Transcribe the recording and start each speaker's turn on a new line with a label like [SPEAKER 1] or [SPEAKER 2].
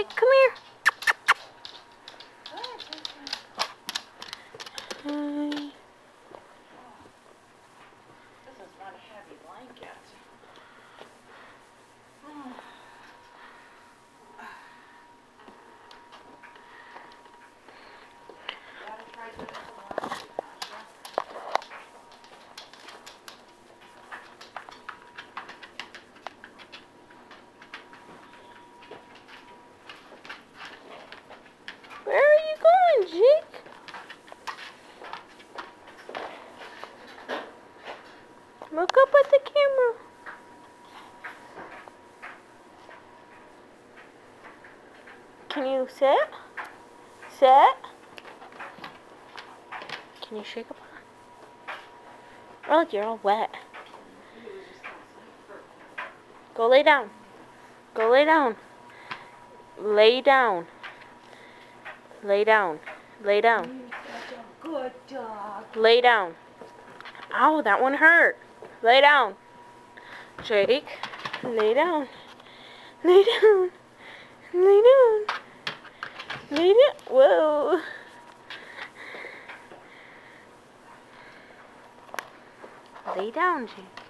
[SPEAKER 1] Jake, come here. Hi.
[SPEAKER 2] This is not a heavy blanket. Gotta try this one.
[SPEAKER 1] Where are you going, Jake? Look up at the camera. Can you sit? Sit? Can you shake up? Oh, look, you're all wet. Go lay down. Go lay down. Lay down. Lay down. Lay down.
[SPEAKER 2] Good dog.
[SPEAKER 1] Lay down. Ow, that one hurt. Lay down. Jake, lay down. Lay down. Lay down. Lay down. Whoa. Lay down, Jake.